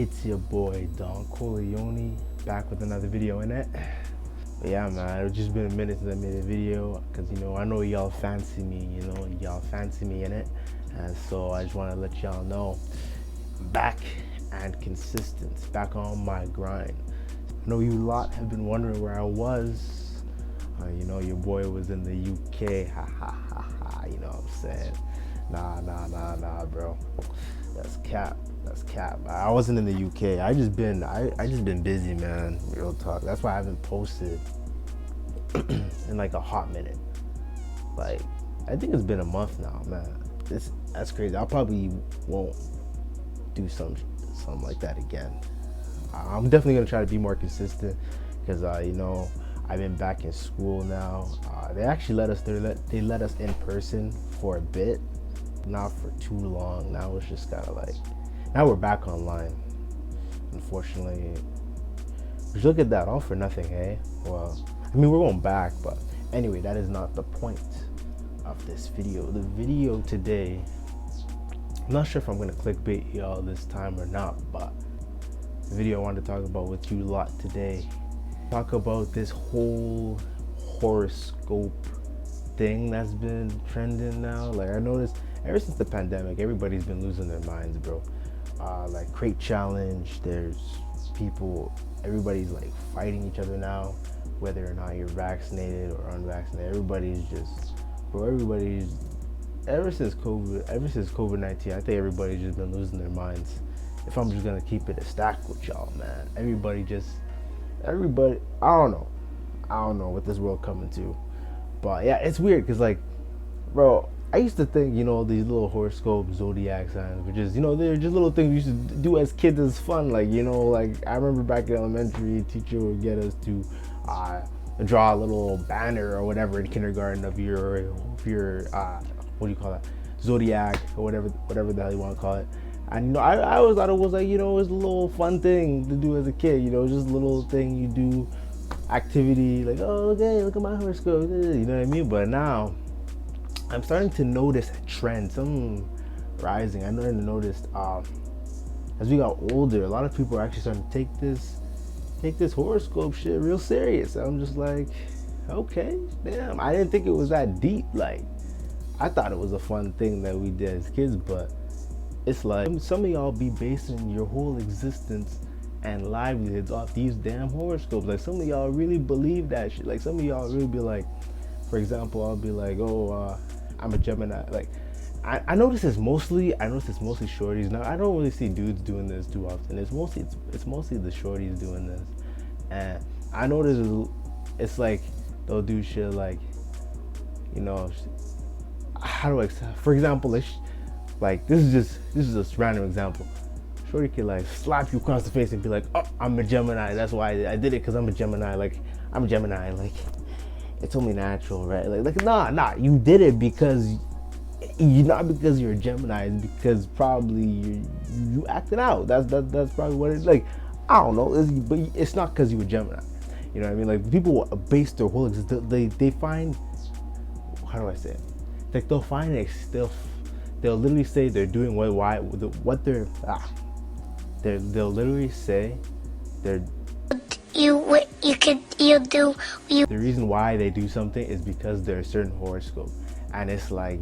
It's your boy Don Corleone back with another video in it. But yeah, man, it's just been a minute since I made a video because I know y'all fancy me, y'all fancy me in it, and so I just want to let y'all know I'm back and consistent, back on my grind. I know you lot have been wondering where I was. Your boy was in the UK, ha ha ha ha. You know what I'm saying? Nah, bro. That's cap. I wasn't in the UK. I just been busy, man. Real talk. That's why I haven't posted in like a hot minute. Like, I think it's been a month now, man. That's crazy. I probably won't do something like that again. I'm definitely gonna try to be more consistent because I've been back in school now. They actually let us in person for a bit, not for too long. Now it's just kind of like, now we're back online, unfortunately. Just look at that, all for nothing, hey? Well, I mean, we're going back, but anyway, that is not the point of this video. The video today, I'm not sure if I'm gonna clickbait y'all this time or not, but the video I wanted to talk about with you lot today, talk about this whole horoscope thing that's been trending now. Like, I noticed ever since the pandemic, everybody's been losing their minds, bro. Like crate challenge, there's people, everybody's like fighting each other now, whether or not you're vaccinated or unvaccinated. Everybody's ever since COVID-19, I think everybody's just been losing their minds. If I'm just gonna keep it a stack with y'all, man, everybody, I don't know what this world coming to. But yeah, it's weird because, like, bro, I used to think, these little horoscope zodiac signs were just, they're just little things we used to do as kids as fun. Like, like I remember back in elementary, teacher would get us to draw a little banner or whatever in kindergarten of your what do you call that, zodiac or whatever the hell you want to call it. And I always thought it was like, it was a little fun thing to do as a kid, just a little thing you do, activity, like, oh, okay, look at my horoscope, you know what I mean? But now I'm starting to notice a trend, some rising. I noticed as we got older, a lot of people are actually starting to take this horoscope shit real serious. I'm just like, okay, damn, I didn't think it was that deep. Like, I thought it was a fun thing that we did as kids, but it's like some of y'all be basing your whole existence and livelihoods off these damn horoscopes. Like, some of y'all really believe that shit. Like, some of y'all really be like, for example, I'll be like, I'm a Gemini. Like, I notice it's mostly shorties. Now, I don't really see dudes doing this too often. It's mostly the shorties doing this. And I notice it's like they'll do shit like, how do I, for example, like this is just a random example. Shorty could like slap you across the face and be like, oh, I'm a Gemini. That's why I did it, because I'm a Gemini. Like, I'm a Gemini. Like, it's only natural, right? Like, nah, you did it because not because you're a Gemini, it's because probably you acted out. That's probably what it's like. I don't know, but it's not because you were Gemini. You know what I mean? Like, people base their whole existence. They find, how do I say it? Like, they'll find it. They'll literally say they're doing they'll literally say they're. The reason why they do something is because they're a certain horoscope, and it's like,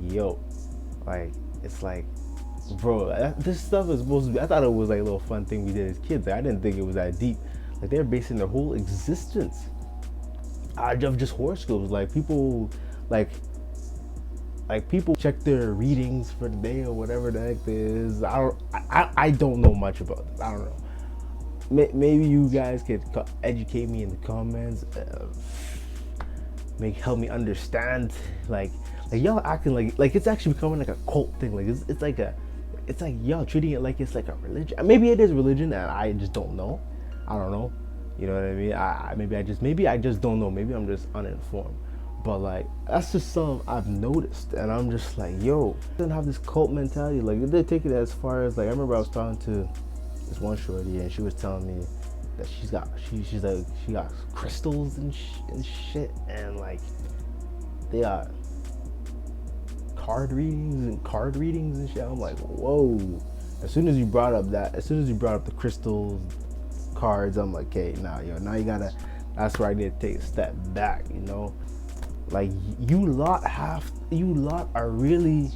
bro, this stuff is supposed to be. I thought it was like a little fun thing we did as kids. Like, I didn't think it was that deep. Like, they're basing their whole existence of just horoscopes. Like, people, people check their readings for the day or whatever the heck this is. I don't know much about this. I don't know. Maybe you guys could educate me in the comments, help me understand. Like y'all acting like it's actually becoming like a cult thing. Like, it's like y'all treating it like it's like a religion. Maybe it is religion, and I just don't know. I don't know. You know what I mean? Maybe I just don't know. Maybe I'm just uninformed. But like, that's just something I've noticed, and I'm just like, yo, doesn't have this cult mentality. Like, they take it as far as, like, I remember I was talking to this one shorty, and she was telling me that she got crystals and shit, and like, they got card readings and shit. I'm like, whoa, As soon as you brought up the crystals, cards, I'm like, okay, now you gotta. That's where I need to take a step back. You know, like you lot are really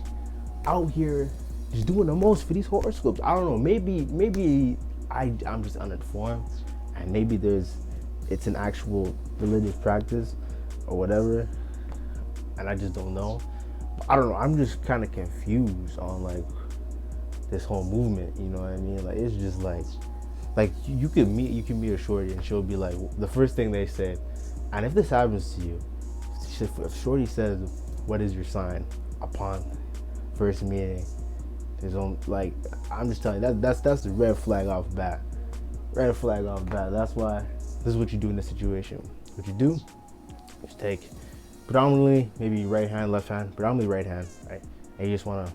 out here just doing the most for these horoscopes. I don't know. Maybe I'm just uninformed, and maybe it's an actual religious practice or whatever, and I just don't know. I don't know. I'm just kind of confused on like this whole movement. You know what I mean? Like it's just like you can meet a shorty and she'll be like, the first thing they say, and if this happens to you, if shorty says, "What is your sign?" upon first meeting, there's only like, I'm just telling you that's the red flag off bat. Red flag off bat. That's why this is what you do in this situation. What you do is take predominantly maybe right hand, left hand, predominantly right hand, right? And you just wanna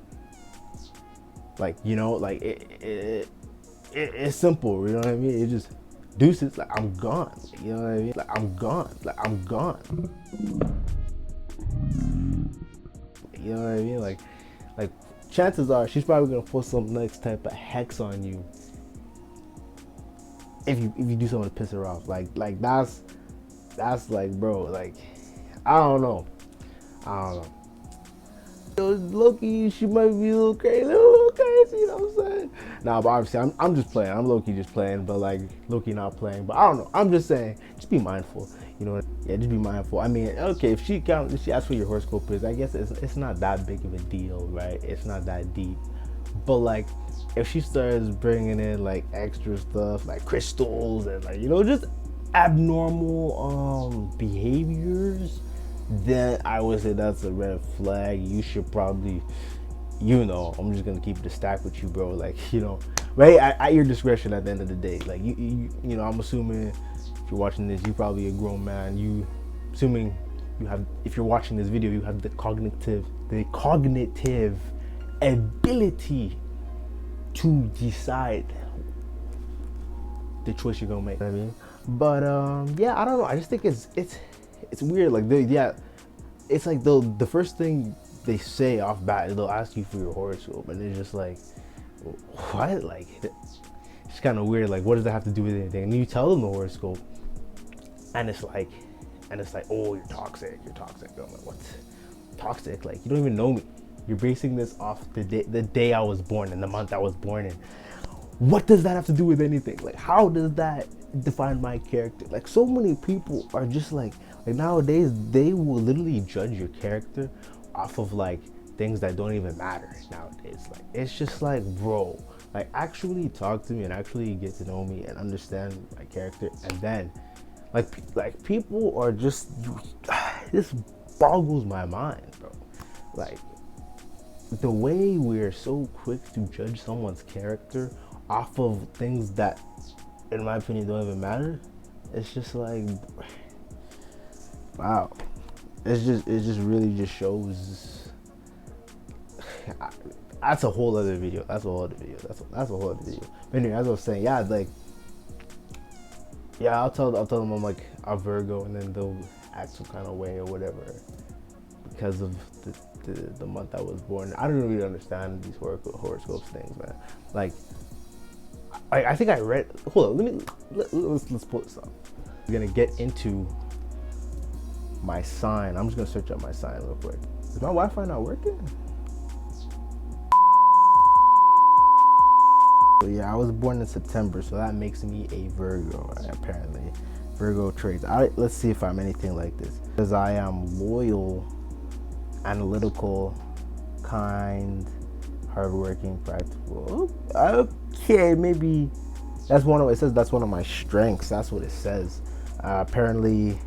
like, you know, like it's simple, you know what I mean? It just deuces, like I'm gone, you know what I mean? Like I'm gone. You know what I mean? Like chances are she's probably gonna put some next type of hex on you if you do something to piss her off. Like that's like, bro, like I don't know. Low-key, she might be a little crazy, you know what I'm saying? Nah, but obviously I'm just playing. I'm low-key just playing, but like low-key not playing. But I don't know. I'm just saying, just be mindful. You know, yeah, just be mindful. I mean, okay, if she asks what your horoscope is, I guess it's not that big of a deal, right? It's not that deep. But like, if she starts bringing in like extra stuff, like crystals and like, you know, just abnormal behaviors, then I would say that's a red flag. You should probably, you know, I'm just gonna keep the stack with you, bro. Like, you know, right at your discretion at the end of the day. Like you know, I'm assuming if you're watching this, you probably a grown man. Assuming you have, if you're watching this video, you have the cognitive ability to decide the choice you're gonna make. You know what I mean? But yeah, I don't know. I just think it's weird. Like it's like the first thing they say off bat is they'll ask you for your horoscope, and it's just like, what? Like it's kind of weird. Like, what does that have to do with anything? And you tell them the horoscope, and it's like, oh, you're toxic. I'm like, what? Toxic? Like, you don't even know me. You're basing this off the day I was born and the month I was born in. What does that have to do with anything? Like, how does that define my character? Like, so many people are just like nowadays, they will literally judge your character off of like things that don't even matter nowadays. Like, it's just like, bro, like actually talk to me and actually get to know me and understand my character. And then like people are just, this boggles my mind, bro. Like the way we're so quick to judge someone's character off of things that, in my opinion, don't even matter. It's just like, wow. It just really just shows. That's a whole other video. That's a whole other video. But anyway, as I was saying, yeah, like, yeah, I'll tell them I'm like a Virgo, and then they'll act some kind of way or whatever because of the month I was born. I don't really understand these horoscopes things, man. Like, I think I read. Hold on, let's pull this up. We're gonna get into my sign. I'm just gonna search up my sign real quick. Is my Wi-Fi not working? So yeah, I was born in September, so that makes me a Virgo, right? Apparently. Virgo traits. Let's see if I'm anything like this. Because I am loyal, analytical, kind, hardworking, practical. Okay, maybe that's it says that's one of my strengths. That's what it says. Apparently,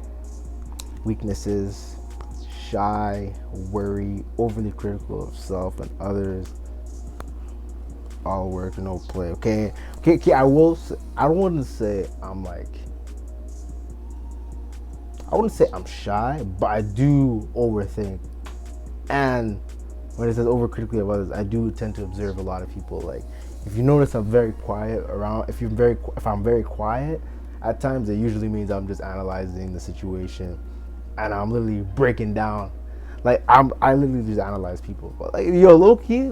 weaknesses: shy, worry, overly critical of self and others. All work, no play. Okay. I don't want to say I wouldn't say I'm shy, but I do overthink. And when it says overcritically of others, I do tend to observe a lot of people. Like, if you notice I'm very quiet around, if I'm very quiet, at times it usually means I'm just analyzing the situation and I'm literally breaking down. Like, I literally just analyze people. But like, yo, low key,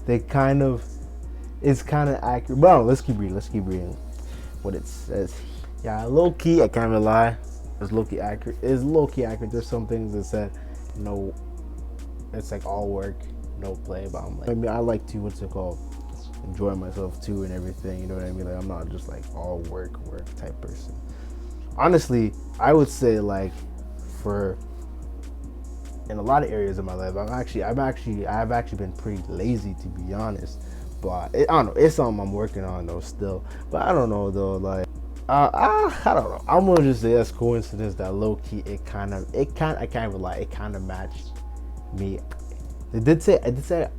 they kind of, it's kind of accurate. But let's keep reading what it says. Yeah, low key, I can't really lie. It's low key accurate. It's low key accurate. There's some things that said, no, it's like all work, no play. But I'm like, I mean, I like to, what's it called, enjoy myself too and everything. You know what I mean? Like, I'm not just like all work type person. Honestly, I would say like for in a lot of areas of my life, I've actually been pretty lazy, to be honest. But I don't know. It's something I'm working on though still. But I don't know though. Like, I don't know. I'm gonna just say that's coincidence that low key I can't rely. It kind of matched me. I did say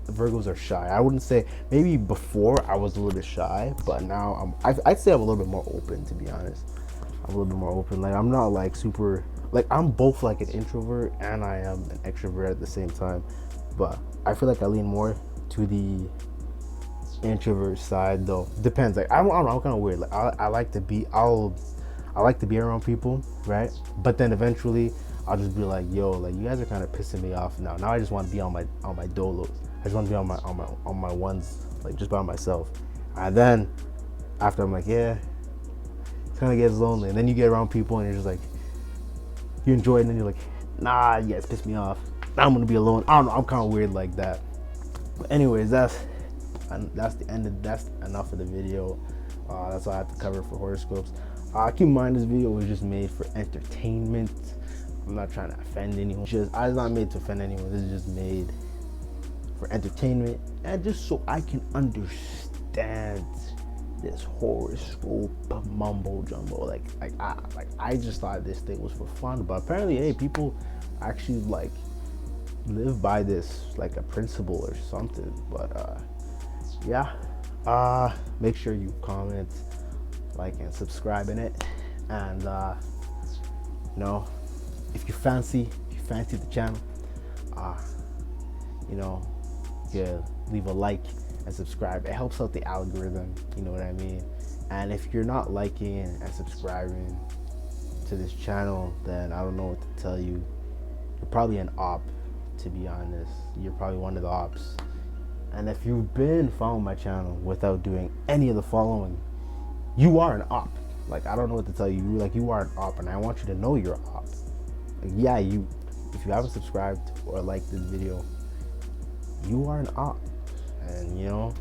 Virgos are shy. I wouldn't say, maybe before I was a little bit shy, but now I'd say I'm a little bit more open, to be honest. I'm a little bit more open. Like, I'm not like super, like, I'm both like an introvert and I am an extrovert at the same time. But I feel like I lean more to the introvert side though. Depends. Like, I don't know, I'm kind of weird. Like, I like to be around people, right? But then eventually I'll just be like, yo, like, you guys are kind of pissing me off now. Now I just want to be on my dolos. I just want to be on my ones, like, just by myself. And then after I'm like, yeah, it kind of gets lonely. And then you get around people and you're just like, you enjoy it, and then you're like, nah, you guys piss me off. Now I'm gonna be alone. I don't know. I'm kind of weird like that. But anyways, that's enough of the video. That's all I have to cover for horoscopes. Keep in mind, this video was just made for entertainment. I'm not trying to offend anyone. It's not made to offend anyone. This is just made for entertainment and just so I can understand this horoscope mumbo jumbo. I just thought this thing was for fun, but apparently, hey, people actually like live by this like a principle or something. But yeah, make sure you comment, like, and subscribe in it. And you know, if you fancy the channel, you know, yeah, leave a like and subscribe. It helps out the algorithm, you know what I mean? And if you're not liking and subscribing to this channel, then I don't know what to tell you. You're probably an op, to be honest. You're probably one of the ops. And if you've been following my channel without doing any of the following, you are an op. Like, I don't know what to tell you. Like, you are an op, and I want you to know you're an op. Like, yeah, if you haven't subscribed or liked this video, you are an op. And you know,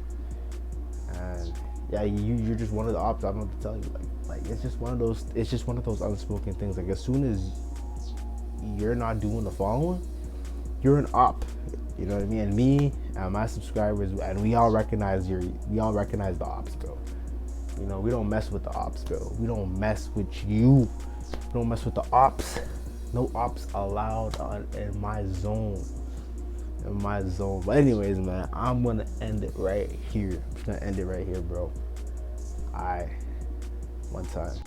and yeah, you're just one of the ops. I don't know what to tell you. Like it's just one of those unspoken things. Like, as soon as you're not doing the following, you're an op. You know what I mean? And me and my subscribers, and we all recognize the ops, bro. You know, we don't mess with the ops, bro. We don't mess with you. We don't mess with the ops. No ops allowed in my zone. But anyways, man, I'm gonna end it right here. I'm just gonna end it right here, bro. One time.